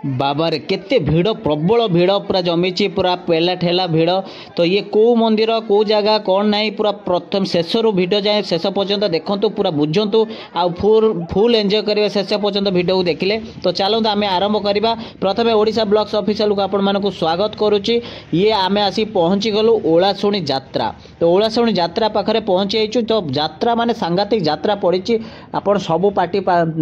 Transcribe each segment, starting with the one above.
बाबारे केते भिड़ प्रबल भिड़ पूरा जमी पूरा पेला ठेला भिड़। तो ये कौ मंदिर कौ जगह कौन ना पूरा प्रथम शेष रु भिड जाए शेष पर्यंत देखु पूरा बुझंतु आ फुल एंजॉय करेंगे शेष पर्यंत भिडियो को देखिले। तो चलते आम आरंभ करवा प्रथम ओडिशा ब्लॉग्स ऑफिशियल को आपण मानक स्वागत करुच्ची। ये आम आसी पहुँची गलु ओलाशुणी यात्रा। तो ओलाशुणी यात्रा पाखे पहुँची जाइछु। तो यात्रा माने सांघातिक यात्रा पड़ी आपण सबू पार्टी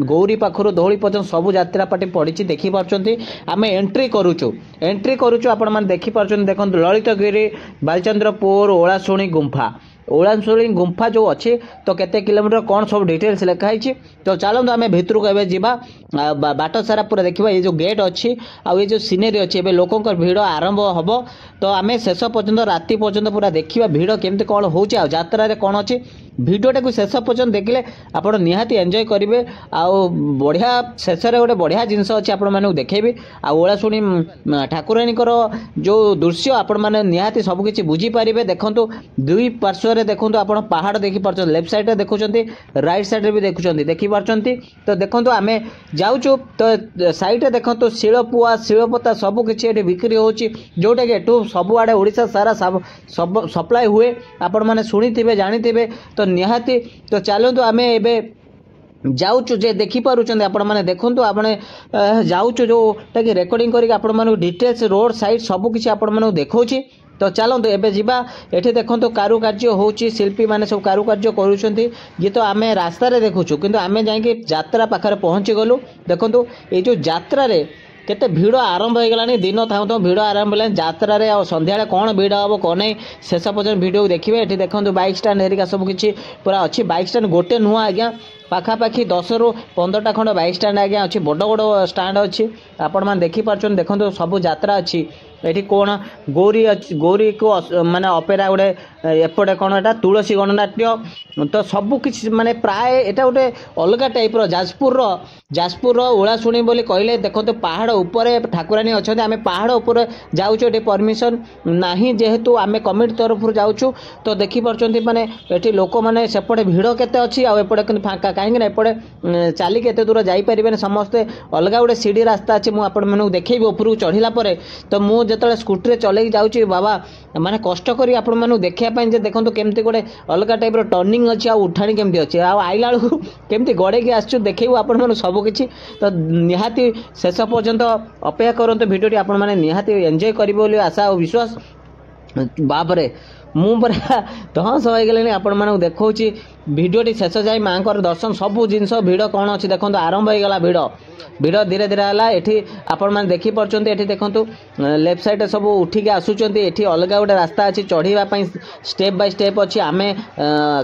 गौरी पाखर धौली पर्यंत सबू यात्रा पार्टी पड़ी देखिपार। आम एंट्री करुचु आपण मैंने देखिपार। देखो ललितगिरी बालचंद्रपुर ओलाशुणी गुंफा ओलाशुणी गुंफा जो अच्छी तो केते किलोमीटर कौन सब डिटेल्स लिखाई। तो चलते आम भितर को एवं जावा बाट सारा पूरा देखा ये जो गेट अच्छी आ ये जो सीनेरी अच्छी एवं लोकों भिड़ आरंभ हम। तो आम शेष पर्यंत राति पर्यंत पूरा देखा भिड़ केमती कौन हो यात्रा कौन अच्छी भिडियोटा को शेष पर्यंत देखिले आप निहाती एंजॉय करेंगे। आउ बढ़िया शेष गोटे बढ़िया जिनस अच्छी आपण मानक देखेबी। आ ओलाशुणी ठाकुराणी जो दृश्य आपण मैंने निहाती सबकि बुझीपारे। देखो दुई पार्श्व देखो आप पहाड़ देखिपार लेफ्ट साइड देखुं राइट साइड भी देखिपार। तो देखो आम जाऊँ तो साइड देखो शिलपुआ शिलपता सबकि बिक्री होची जोटा कि एठू सबुआड़े ओडिशा सारा सब सप्लाई हुए आपण मैंने शुणी जानी। तो निहाती तो चलतु आम एवं जाऊँ जे देखिपुं आपण मैंने देखूँ आपने जाऊँ जोटा कि रेकर्डिंग कर डिटेल्स रोड साइड सबकि आपण मानक देखा। तो चलते एवं जावा ये देखो कारुकार्य होची शिल्पी मैंने सब कारुकार्य करुँच। ये तो आम रास्ता देखुचु किंतु आम जात्रा पाखे पहुँची गलु। देखो ये जो यात्रा केते भिड़ आरंभ हो गलानी दिन थाऊ थाऊ भिड़ आरंभ हो यात्रा रे। आ संध्या कौन भिड़ हम कौन नहीं शेष पर्यटन भिडियो देखिए। ये देखो बाइक स्टैंड हेरिका सबकि पूरा अच्छी बाइक स्टैंड गोटे नुआ आज्ञा पाखापाखि 10 रू 15टा खंड बाइक स्टैंड आज्ञा अच्छी बड़ बड़ स्टैंड अच्छी आपण मैंने देखिपार। देखो सब यात्रा अच्छी ये कौन गौरी को माने अपेरा गोटे एपटे कौन एटा तुलसी गणनाट्य। तो सबकि माने प्राय एटा गोटे अलग टाइप जाजपुर ओलाशुणी बोली कहले। देखो तो पहाड़ उपरे ठाकुराणी अच्छा आम पहाड़ उपर जाऊँ ये परमिशन नहीं जेहेतु आम कमिटी तरफ जाऊँ। तो देखिपार माने ये लोक मैंने सेपटे भिड़ केते अच्छी आउपटे फाँका कहीं एपटे चलिक एत दूर जापरें समस्ते अलग गोटे सीढ़ी रास्ता अच्छे मुझे देखी उपरको चढ़ला। तो मुझे जो स्कूटी चल जाऊँगी बाबा माने कष्ट करी आपण मानू देखापी देखो केमती गोटे अलग टाइप टर्निंग अच्छी आ उठाणी केमती अच्छी आइला बेलू केमती गड़े आसू देखू आपण मानू सबकि। तो निहाती शेष पर्यंत अपेक्षा करते भिडियोटी आपण माने निहाती एंजॉय करेंगे बोली आशा और विश्वास। बापरे मुझे दहस हो गले आपण मानक देखा भिडियोटी शेष जाए माँ दर्शन सबू जिनस भिड़ कौन अच्छी देखो आरंभ हो गला भिड़ धीरे धीरे है। ये आपण मैंने देखिपार ये देखो लेफ्ट साइड सब उठिक आसुँच ये अलग गोटे रास्ता अच्छी चढ़ाई स्टेप बाय स्टेप अच्छी आम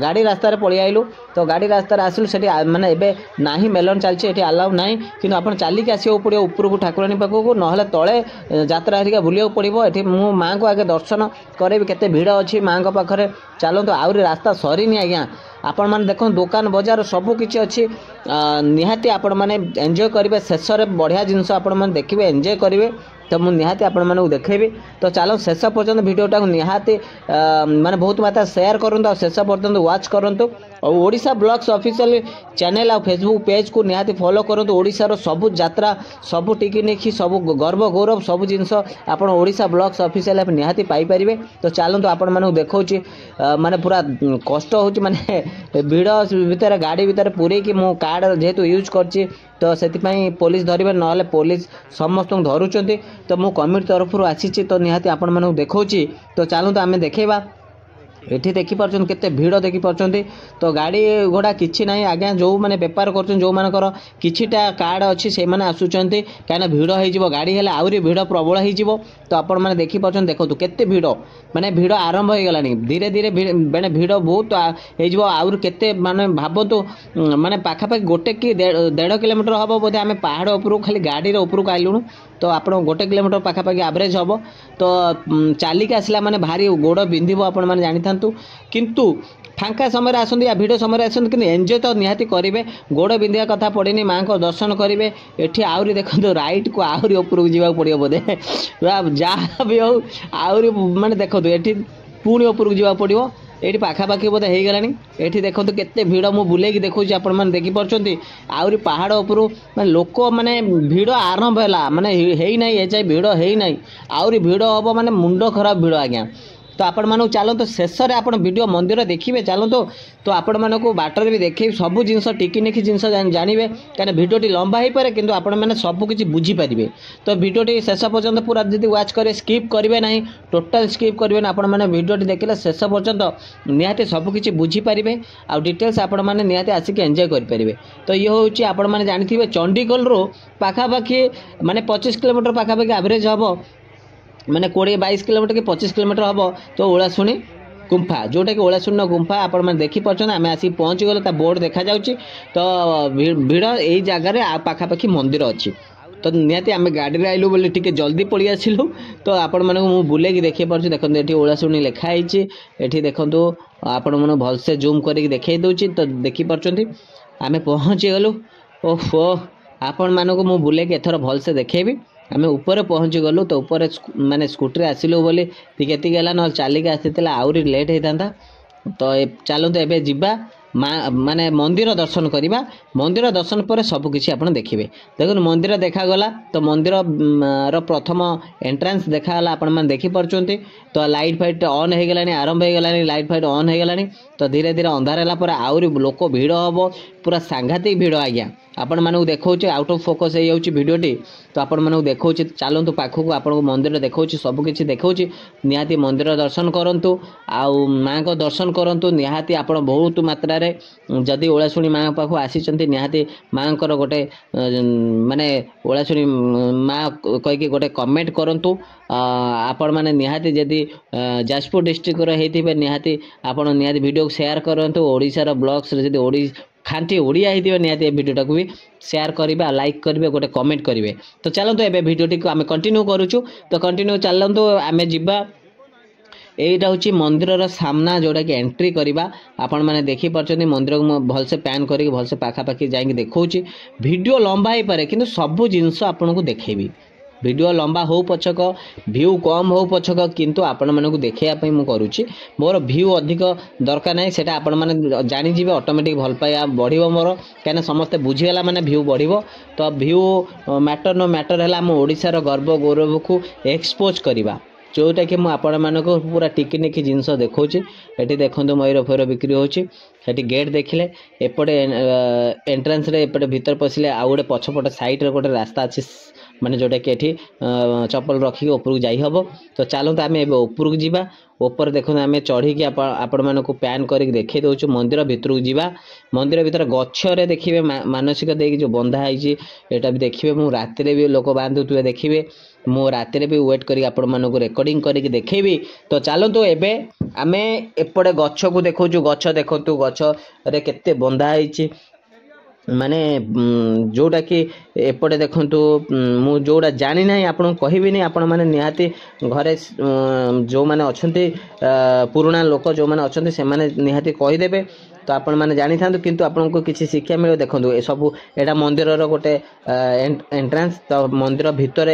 गाड़ी रास्तार पलि आइलु। तो गाड़ी रास्तार आसलु से माने एबे नाही मेलन चलती आलाउ ना कि आप चलिक आसो पड़ो उपरको ठाकुराणी पाखक ना तले यात्रा हरिका बुलिया पड़ो। ये मुझ माँ को आगे दर्शन करेबी केते भिड़ अच्छी माँ पाखे। चलते आहरी रास्ता सरीनी आज्ञा आपण मैंने देखो दुकान बजार सबकि अच्छी निहाती आपण मैंने एंजॉय करेंगे। शेष बढ़िया जिनस आपण मैंने देखिए एंजॉय करेंगे। तो मुझे निहाती आपण मानक देखेबी। तो चलो शेष पर्यंत भिडियोटा निहाती माने बहुत मात्रा शेयर करूँ शेष पर्यंत वाच करूँ। और ओडिशा ब्लॉग्स ऑफिशियल चैनल और फेसबुक पेज को निहाती फॉलो करूँ। ओडिशार सबू यात्रा सबू टिकिनिखी सबू गर्व गौरव सबू जिनस आपण ओडिशा ब्लॉग्स ऑफिशियल निहाती पाइपर। तो चलते आपण मानक देखौची माने पूरा कष्ट हो माने भिड़ भितर गाड़ी भितर पूरे कि मु कार्ड जेहेतु यूज करची। तो से पुलिस धरवे ना पुलिस समस्त धरुंच। तो मु कमिटी तरफ आसी तो निहाती आपण मानक देखौची। तो चलते आम देखेबा एठी देखिपार केते भिड़ देखिपार। तो गाड़ी घोड़ा किछि ना आज्ञा जो मैंने बेपार कर जो मानकर किछिटा कार्ड अच्छी से मैंने आसुँच कहीं भिड़ हो गाड़ी है आहरी भिड़ प्रबल हो। तो आपण मैंने देखिपार देखो केते भिड़ माने भिड़ आरंभ हो गलानी धीरे धीरे मैंने भिड़ बहुत हो आउर केते माने भावतु माने पाखापाखि गोटे कि 1.5 किलोमीटर हम बोधे आम पहाड़ उपरको खाली गाड़ी उपरको आइलुणु। तो आप 1 किलोमीटर पाखापाखि एवरेज हम। तो चलिक आसला माने भारी गोड़ बिंधिब आपण मैंने जानी था। किंतु फांका समय आसती या भिड़ समय आसती कि एंजॉय तो निहाती करेंगे। गोड़ बिंधा कथा पड़ेनि माँ को दर्शन करेंगे। ये आहरी देखो राइट को आहरी उपरको जावाक पड़ो बोधे जहाँ भी हो आहरी माने देखो ये पुणी उपरको जावाक पड़ो। ଏଇଠି ପାଖାପାଖି ବୋଧେ ହେଇଗଲାଣି। ଏଠି ଦେଖନ୍ତୁ କେତେ ଭିଡ଼, ମୁଁ ବୁଲେଇକି ଦେଖାଉଛି, ଆପଣମାନେ ଦେଖିପାରୁଛନ୍ତି। ଆହୁରି ପାହାଡ଼ ଉପରୁ ମାନେ ଲୋକ ମାନେ ଭିଡ଼ ଆରମ୍ଭ ହେଲା, ମାନେ ହେଇନାହିଁ ଏଯାଏ ଭିଡ଼ ହେଇନାହିଁ, ଆହୁରି ଭିଡ଼ ହେବ, ମାନେ ମୁଣ୍ଡ ଖରାପ ଭିଡ଼ ଆଜ୍ଞା। ତ ଆପଣମାନଙ୍କୁ ଚାଲନ୍ତୁ ଶେଷରେ ଆପଣ ଭିଡ଼ିଓ ମନ୍ଦିର ଦେଖିବେ, ଚାଲନ୍ତୁ। ତ ଆପଣମାନଙ୍କୁ ବାଟରେ ବି ଦେଖେଇବି ସବୁ ଜିନିଷ, ଟିକିନିକି ଜିନିଷ ଜାଣିବେ, କାହିଁକିନା ଭିଡ଼ିଓଟି ଲମ୍ବା ହେଇପାରେ କିନ୍ତୁ ଆପଣମାନେ ସବୁ କିଛି ବୁଝିପାରିବେ। ତ ଭିଡ଼ିଓଟି ଶେଷ ପର୍ଯ୍ୟନ୍ତ ପୁରା ଯଦି ୱାଚ୍ କରିବେ, ସ୍କିପ୍ କରିବେ ନାହିଁ, ଟୋଟାଲ୍ ସ୍କିପ୍ କରିବେ ନା। ଆପଣମାନେ ଭିଡ଼ିଓଟି ଦେଖିଲେ ଶେଷ ପର୍ଯ୍ୟନ୍ତ ନିହାତି ସବୁକିଛି ବୁଝିପାରିବେ, ଆଉ ଡିଟେଲ୍ସ ଆପଣମାନେ ନିହାତି ଆସିକି ଏନ୍ଜୟ କରିପାରିବେ। ତ ଇଏ ହେଉଛି ଆପଣମାନେ ଜାଣିଥିବେ ଚଣ୍ଡିଖୋଲରୁ ପାଖାପାଖି ମାନେ 25 କିଲୋମିଟର ପାଖାପାଖି ଆଭରେଜ ହେବ, ମାନେ 20-22 କିଲୋମିଟର କି 25 କିଲୋମିଟର ହେବ। ତ ଓଳାଶୁଣୀ ଗୁମ୍ଫା, ଯେଉଁଟାକି ଓଳାଶୁଣୀର ଗୁମ୍ଫା ଆପଣମାନେ ଦେଖିପାରୁଛନ୍ତି। ଆମେ ଆସିକି ପହଞ୍ଚିଗଲେ, ତା ବୋର୍ଡ଼ ଦେଖାଯାଉଛି। ତ ଭିଡ଼ ଏଇ ଜାଗାରେ ପାଖାପାଖି ମନ୍ଦିର ଅଛି। ତ ନିହାତି ଆମେ ଗାଡ଼ିରେ ଆଇଲୁ ବୋଲି ଟିକେ ଜଲ୍ଦି ପଳେଇ ଆସିଲୁ। ତ ଆପଣମାନଙ୍କୁ ମୁଁ ବୁଲେଇକି ଦେଖେଇ ପାରୁଛି, ଦେଖନ୍ତୁ ଏଠି ଓଳାଶୁଣୀ ଲେଖା ହେଇଛି। ଏଠି ଦେଖନ୍ତୁ ଆପଣମାନଙ୍କୁ ଭଲସେ ଜୁମ୍ କରିକି ଦେଖେଇ ଦେଉଛି। ତ ଦେଖିପାରୁଛନ୍ତି ଆମେ ପହଞ୍ଚିଗଲୁ। ଓହୋ, ଆପଣମାନଙ୍କୁ ମୁଁ ବୁଲେଇକି ଏଥର ଭଲସେ ଦେଖେଇବି। ଆମେ ଉପରେ ପହଞ୍ଚିଗଲୁ। ତ ଉପରେ ମାନେ ସ୍କୁଟିରେ ଆସିଲୁ ବୋଲି ଟିକେ ଏତିକି ହେଲା, ନହେଲେ ଚାଲିକି ଆସିଥିଲା ଆହୁରି ଲେଟ୍ ହେଇଥାନ୍ତା। ତ ଚାଲନ୍ତୁ ଏବେ ଯିବା ମାନେ ମନ୍ଦିର ଦର୍ଶନ କରିବା। ମନ୍ଦିର ଦର୍ଶନ ପରେ ସବୁକିଛି ଆପଣ ଦେଖିବେ। ଦେଖନ୍ତୁ ମନ୍ଦିର ଦେଖାଗଲା। ତ ମନ୍ଦିରର ପ୍ରଥମ ଏଣ୍ଟ୍ରାନ୍ସ ଦେଖାଗଲା, ଆପଣମାନେ ଦେଖିପାରୁଛନ୍ତି। ତ ଲାଇଟ୍ ଫାଇଟ୍ ଅନ୍ ହେଇଗଲାଣି, ଆରମ୍ଭ ହେଇଗଲାଣି, ଲାଇଟ୍ ଫାଇଟ୍ ଅନ୍ ହେଇଗଲାଣି। ତ ଧୀରେ ଧୀରେ ଅନ୍ଧାର ହେଲା ପରେ ଆହୁରି ଲୋକ ଭିଡ଼ ହେବ, ପୁରା ସାଂଘାତିକ ଭିଡ଼ ଆଜ୍ଞା। ଆପଣମାନଙ୍କୁ ଦେଖାଉଛି, ଆଉଟ୍ ଅଫ୍ ଫୋକସ୍ ହେଇଯାଉଛି ଭିଡ଼ିଓଟି। ତ ଆପଣମାନଙ୍କୁ ଦେଖାଉଛି, ଚାଲନ୍ତୁ ପାଖକୁ, ଆପଣଙ୍କୁ ମନ୍ଦିର ଦେଖାଉଛି, ସବୁକିଛି ଦେଖାଉଛି। ନିହାତି ମନ୍ଦିର ଦର୍ଶନ କରନ୍ତୁ, ଆଉ ମାଆଙ୍କ ଦର୍ଶନ କରନ୍ତୁ। ନିହାତି ଆପଣ ବହୁତ ମାତ୍ରାରେ ଯଦି ଓଳାଶୁଣୀ ମାଆଙ୍କ ପାଖକୁ ଆସିଛନ୍ତି, ନିହାତି ମାଆଙ୍କର ଗୋଟେ ମାନେ ଓଳାଶୁଣୀ ମା କହିକି ଗୋଟେ କମେଣ୍ଟ କରନ୍ତୁ। ଆପଣମାନେ ନିହାତି ଯଦି ଯାଜପୁର ଡିଷ୍ଟ୍ରିକ୍ଟର ହେଇଥିବେ, ନିହାତି ଆପଣ ନିହାତି ଭିଡ଼ିଓକୁ ସେୟାର କରନ୍ତୁ। ଓଡ଼ିଶାର ବ୍ଲଗ୍ସରେ ଯଦି ଖାଣ୍ଟି ଓଡ଼ିଆ ହେଇଥିବେ, ନିହାତି ଏ ଭିଡ଼ିଓଟାକୁ ବି ସେୟାର କରିବେ, ଲାଇକ୍ କରିବେ, ଗୋଟେ କମେଣ୍ଟ କରିବେ। ତ ଚାଲନ୍ତୁ ଏବେ ଭିଡ଼ିଓଟିକୁ ଆମେ କଣ୍ଟିନ୍ୟୁ କରୁଛୁ। ତ କଣ୍ଟିନ୍ୟୁ ଚାଲନ୍ତୁ, ଆମେ ଯିବା। এইটা হচ্ছে মন্দিরর সামনা, যেটাকি এন্ট্রি করা। আপনার দেখিপারছেন মন্দিরকে মু ভালসে প্যান করি ভালসে পাখাপাখি যাই দেখছি। ভিডিও লম্বা হয়ে কিন্তু সবু জিনিস আপনার দেখেবি। ভিডিও লম্বা হো পছক, ভিউ কম হো পছক, কিন্তু আপনার দেখাইয়া মু করুছি। মোর ভিউ অধিক দরকার না, সেটা আপনার জানিଯିବେ অটোমেটিক ভাল পাইয়া বড় মোর, কেন সমস্তে বুঝিগলা মানে ভিউ বড়। তো ভিউ ম্যাটর নো ম্যাটর হল आम ओडिशार गर्व गौरव को एक्सपोज करवा, जोटा कि मुझे आपण मानक पूरा टिकिनिकी जिनस देखा। ये देखो मयूर फयूर बिक्री होची। गेट देखिले एपटे एंट्रांस रे एपटे भीतर पशिले आउ गोटे पछपट साइड रे गोटे रास्ता अच्छी, माने जोटा कि एठी चप्पल रखिक ऊपर जाई हबो। तो चलते आम एबे ऊपर को जीवा। ऊपर देखो आम चढ़ी आपण मानक पैन करके देखे दउछु मंदिर भितर को जीवा। मंदिर भीतर गच्छरे देखिए मानसिक देकी जो बंधा है, एटा भी देखिए। मु राति रे भी लोक बांधुवे देखिए, मु राति रे भी वेट करी आपण मानक रेकर्डिंग करके देखेबी। तो चलतु एबे आमे एपटे गच्छ को देखौछु। गच्छ देखंतु, गच्छ रे केते बंधा है, माने जोटा कि एपटे देखंतु। मु जोटा जानी ना आपन कहबी नहीं, आपण माने निहाती घरे जो माने अछंती पुराना लोक जो माने अछंती से माने निहाती कहि देबे। तो आपण माने जानि थांतु, किंतु आपनको किछि शिक्षा मिले। देखंतु ए सब एटा मंदिरर गोटे एंट्रांस। तो मंदिर भितर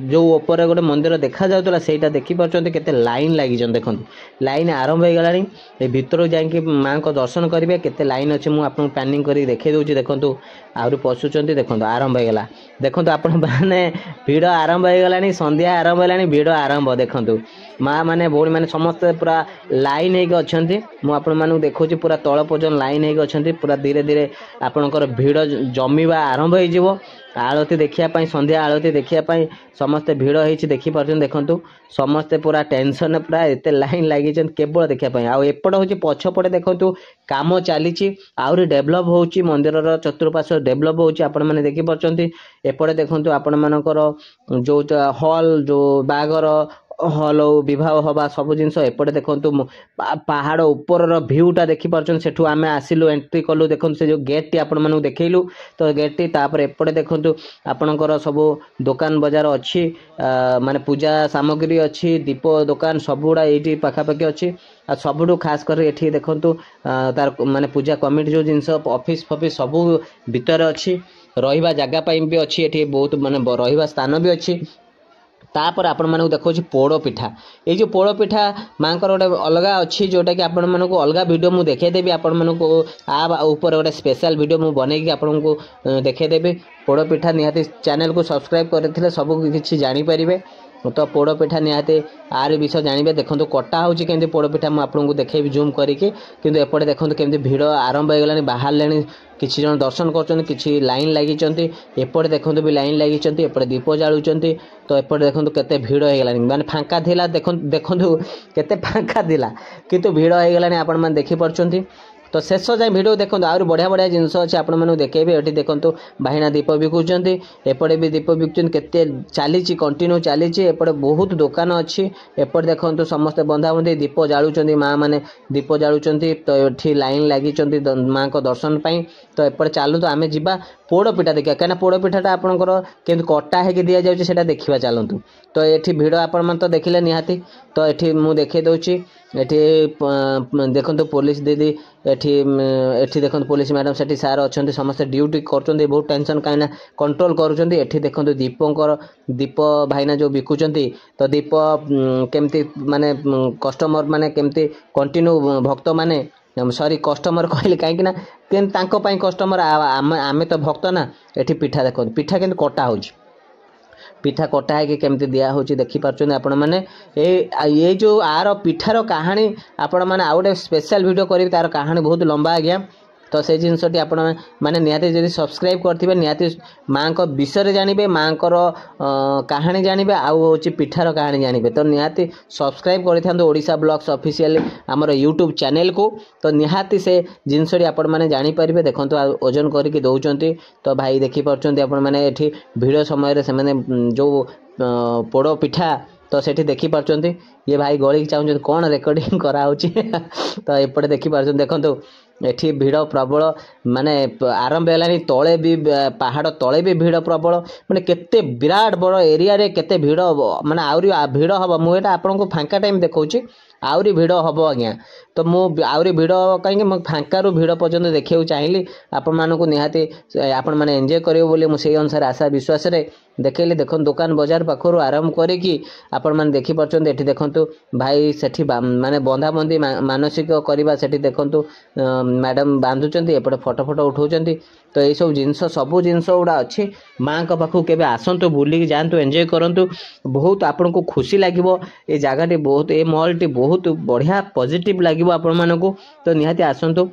जो ऊपर गोटे मंदिर देखा जाउतला, सेटा देखि परचंते केते लाइन लागि जन। देखंतु लाइन आरंभ हो गलानी, ए भितर जाई मां को दर्शन करिवे। केते लाइन अछि मु आपन प्लानिंग करी देखै दउछि। देखंतु आउर पसुचंती, देखंतु आरंभ हो गला। देखंतु आपण माने भीड़ आरंभ हो गलानी, संध्या आरंभ होलानी, भीड़ आरंभ। देखंतु माँ माने भौणी माने समस्त पूरा लाइन होइक अछंती। मु आपण मानू देखौछि पूरा तळ पर्यंत लाइन होइक अछंती। पूरा धीरे धीरे आपणकर भीड़ जमीवा आरंभ हो जिवो। आळती देखिया पई, संध्या आळती देखिया पई समस्त भीड़ होइछि देखि परछन। देखंतु समस्त पूरा टेंशन, पूरा एते लाइन लागि छन केवल देखिया पई। आ एपड होछि पछपडे देखंतु काम चालीछि, आउरी डेभलप होउछि। मंदिरर चतुर्पार्श्व डेभलप होउछि, आपण माने देखि परछंती। एपडे देखंतु आपण मानकर जो हॉल, जो बागर हॉल विवाह हवा सब जिनस एपटे देखंतु। पहाड़ ऊपर भ्यूटा देखि परछन। सेठू आमे आसिलु, एंट्री कलु। देखंतु से जो गेट टी आपण मानू देखैलु। तो गेट टी तापर एपटे देखंतु आपणकर सब दुकान बजार अछि, माने पूजा सामग्री अछि, दीप दुकान सबुडा एठी पाखापाखि अछि। आ सबुडू खास कर एठी देखंतु तार माने पूजा कमिटी जो जिनस ऑफिस फॉफिस सबु भीतर अछि। रहिबा जगह पई भी अछि, एठी बहुत माने रहिबा स्थान भी अछि। तापर आपण मानक देखो पोड़ पिठा ये जो पोड़ पिठा माँ गोटे अलग अच्छी जोटा कि आपण मानक अलग वीडियो मुझे देखदेवी आपण मानक आ ऊपर गोटे स्पेशल वीडियो मुझे बनईकि आपण को देखदेवी पोड़ पिठा निहाती चैनल को सब्सक्राइब करते सब किसी जानीपारे तो पोड़ पिठा निहाती आर विषय जानवे देखो कटा होची केमती पोड़ पिठा मुझे आपको देखेबी जूम करके किंतु एपटे देखो केमती भिड़ आरंभ हो गलानी बाहर किसी जन दर्शन कर किसी लाइन लगी एपटे देखो भी लाइन लगी एपटे दीप जालुंट तो एपटे देखो केते भिड़ हो गलानी माने फांका थिला देखो केते फांका थिला किंतु भिड़ हो गलानी आपण माने देखि परछंती तो शेष जाए भिडियो देखो आहुरी बढ़िया बढ़िया जिनस अच्छे आपको देखेबे ये देखो भाईना दीप बिकुंट एपटे भी दीप बिकुंट केते चली कंटिन्यू चली एपटे बहुत दुकान अच्छी एपटे देखो समस्ते बंधाबंधी दीप जालुंट माँ मैंने दीप जालुंट तो ये लाइन लगी माँ को दर्शन पाई तो एपटे चलू तो आम जा पोड़ पिठा देखा कहीं पोड़ पिठाटा आपंकर केमती कटा होगी दि जाए देखा चलतु तो ये भिड आपण तो देखिले निहाती तो ये मुझे देखे दूची एठी देखो पुलिस दीदी एठी देखो पुलिस मैडम सेठी सार अच्छा समस्त ड्यूटी कर बहुत टेंशन कहीं कंट्रोल कर देखो दीप भाईना जो बिकुंट तो दीप केमती माने कस्टमर माने केमती कंटिन्यू भक्त माने सॉरी कस्टमर कहले कहीं कस्टमर आमे तो भक्त ना एठी पिठा देखो पिठा केमती कटा होची पिठा कटा है कि केमती दिया होची देखि पारछन आपण माने ये जो आर पिठार कहानी आपण माने आ गोटे स्पेशल वीडियो करी तार कहानी बहुत लंबा आ गया तो से जिनसटी आपण माने निहाती जदि सब्सक्राइब करथिबे निहाती माँ को विषय जानबे माँ को कहानी जानबे आउ होची पिठार कहानी जानबे तो निहाती सब्सक्राइब करिथांतो ओडिशा ब्लॉग्स ऑफिशियल हमर यूट्यूब चैनल को तो निहाती से जिनसटी आपण माने जानि परिबे देखंतो ओजन करके दउचंती तो भाई देखि परचंती आपण माने एठी भिडियो समय रे से माने जो पोड़ पिठा तो सेठी देखि पारछंती ये भाई गली चाहूँ कौन रेकर्डिंग करा होची तो एपटे देखि पारछंती देखंतो एठी भिड़ प्रबल माने आरंभ है तले भी पहाड़ तले भी भिड़ प्रबल माने केते विराट बड़ एरिया रे केते भिड़ माने आउरी भिड़ हम मुझे आपको फांका टाइम देखौची आउरी भिड़ हम आज्ञा तो मु आउरी भिड़ कहीं फांका रू भिड़ पर्यंत देखा चाहिए आपण मानक निहाती आपण मैंने एंजॉय करेंगे बोली मुझे अनुसार आशा विश्वास देखिए देखो दुकान बजार पाखर आरंभ करी आपण मैंने देखी पार्टी ये देखु भाई सेठी माने बंधाबंधी मानसिक करवा सेठी देखु मैडम बांधुचंती एपटे फोटो फोटो उठाउचंती तो ये सब जिनस सबू जिनस गुड़ा अच्छी माँ का पाखु केबे आसंतु बुलिक जातु एंजॉय करंतु बहुत आपन को खुशी लागिवो ए जगह बहुत ए मॉल टी बहुत बढ़िया पॉजिटिव लागिवो आपण मानकु तो निहाती आसंतु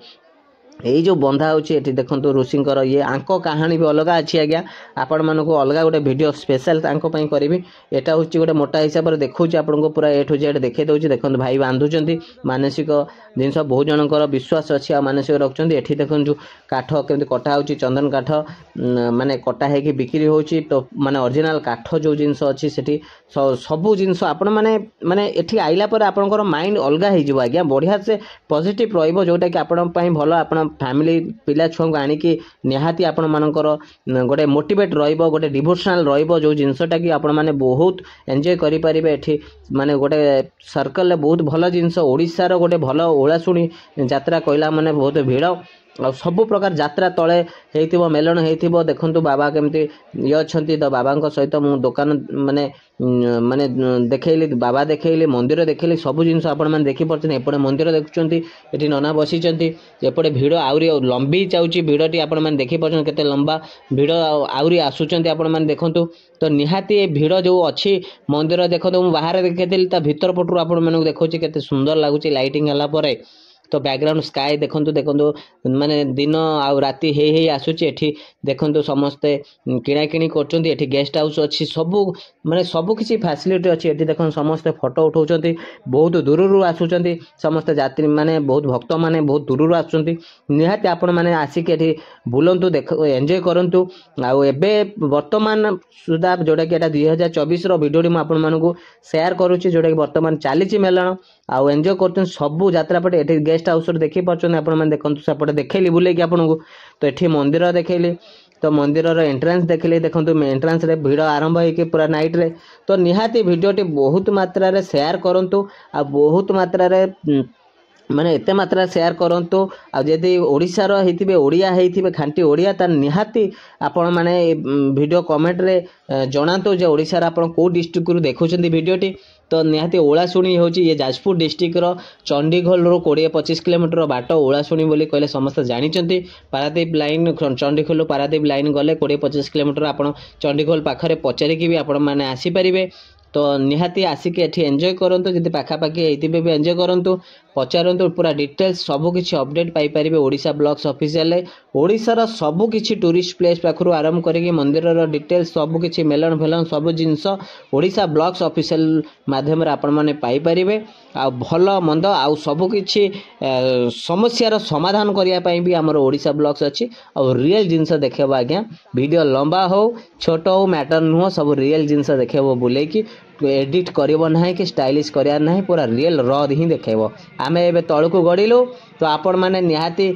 यही जो बंधा होची देखो ऋषिंकर ये आंक कहानी भी अलग अच्छी आज्ञा आपण मानक अलग गोटे वीडियो स्पेशल करी एटा हूँ गोटे मोटा हिसाब से देखा आपको पूरा ए टू जेड देखे दूसरी देखो भाई बांधुंट मानसिक जिनस बहुत जनकर विश्वास अच्छी आ मानसिक रखुच्च एठी देखो जो काठ केमती कटा हो चंदन काठ माने कटा है बिक्री होची तो माने ओरिजिनल काठ जो जिनस अच्छी सेठी सबू जिनस आपण माने माने एठी आइला पर आपनकर माइंड अलग हो आज्ञा बढ़िया से पॉजिटिव रहिबो जोटा कि आपण पई भलो आपण फैमिली पिला छुआ को आनिकी निहाती आपण मानकर गोटे मोटिवेट रहिबो गोटे डिवोशनल रहिबो जो जिनसटा कि आपण माने बहुत एंजॉय करि परिबे एठी माने गोटे सर्कल ले बहुत भलो जिनस ओडिसा रो गोटे भलो ओळासुणी यात्रा कहला माने बहुत भीड़ आ सब प्रकार यात्रा तले हेतिबो मेलन हेतिबो देखंतु बाबा केमती ये अच्छी तो बाबा सहित मु दुकान माने माने देखैली बाबा देखैली मंदिर देखैली सब जिनस आपण माने देखि परछन एपटे मंदिर देखुचंती एठी नना बसिचंती एपटे भीड़ आउरी लंबी जाउची भीड़टी आपण माने देखि परछन केते लंबा भीड़ आउरी आसुचंती आपण माने देखंतु तो निहाती ए भीड़ जो अच्छी मंदिर देखंतु मु बाहर देखैली ता भीतर पटु आपण माने देखौची केते सुंदर लागुची लाइटिंग हला परे तो बैकग्राउंड स्काई देखो माने दिन आउ राति हे आसुची एठी देखो समस्ते किणा किणी करछंती एठी गेस्ट हाउस अच्छी सबू माने सबू किसी फैसिलिटी अच्छी एठी देखो समस्ते फोटो उठाउछंती बहुत दूररू आसुचंती समस्त यात्री माने बहुत भक्त माने बहुत दूररू आसुचंती निहाती आपण माने आसिक एठी बुलंतु देखो एंजॉय करंतु आउ एबे वर्तमान सुधा जोटा कि एटा 2024 रो वीडियो म आपण मानकु शेयर करूची जोटा कि वर्तमान चालीची मेलन आउ एंजॉय करछन सबू यात्रा पटे एठी गेस्ट हाउस देखी पार्छन आपण माने देखंतु सेपटे देखैली बुले कि आपन को तो एठी मंदिर देखैली तो मंदिर एंट्रेंस देखिले देखंतु एंट्रेंस रे भीड़ आरंभ होई कि पूरा नाइट रे तो निहाती वीडियोटी बहुत मात्रा रे शेयर करंतु आ बहुत मात्रा रे माने एते मात्रा शेयर करंतु आ जदि ओडिसा रो हेतिबे ओडिया हेतिबे खांटी ओडिया त निहाती आपण माने वीडियो कमेंट रे जणांतु जे ओडिसा रा आपण को डिस्ट्रिक्ट रु देखुचंदी वीडियोटी तो निहाती ओलाशुणी होची ये जाजपुर डिस्ट्रिक्ट रो चंडीगढ़ रो 20-25 किलोमीटर बाट ओलाशुणी बोली कहले समस्त जानिचंती पारादीप लाइन चंडीगढ़ पारादीप लाइन गले 20-25 किलोमीटर आपण चंडीगढ़ पाखरे पचारि कि भी आपण माने आसी परिबे तो निहाती आसिक एठी एंजॉय करंतु जदि पाखापाखि एइतिबे भी एंजॉय करंतु पचारंतु पूरा डिटेल्स सब किछि अपडेट पाई परिबे ओडिशा ब्लॉग्स ऑफिशियल ओडिसा रो सब किछि टूरिस्ट प्लेस पाखरु आरंभ करिकि मंदिर रो डिटेल्स सब किछि मेलन फेलन सब जिंस ओडिशा ब्लॉग्स ऑफिशियल माध्यम रे आपण माने पाई परिबे आ भलो मंद आ सब किछि समस्या रो समाधान करिया पई भी हमर ओडिशा ब्लॉग्स अछि आ रियल जिंस देखेबा आज्ञा वीडियो लंबा हो छोट हो मैटर नुह सब रियल जिंस देखेबो बुले कि एडिट करिवो नाही कि स्टाइलिश करिया नाही पूरा रियल रॉ ही देखेबो आमे एबे तळकु गडिलु तो आपण माने निहाती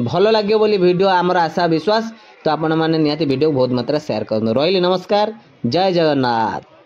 भलो लाग्यो बोली वीडियो हमर आशा विश्वास तो आपण माने निहाती वीडियो बहुत मात्रा शेयर करनो रहिली नमस्कार जय जगन्नाथ।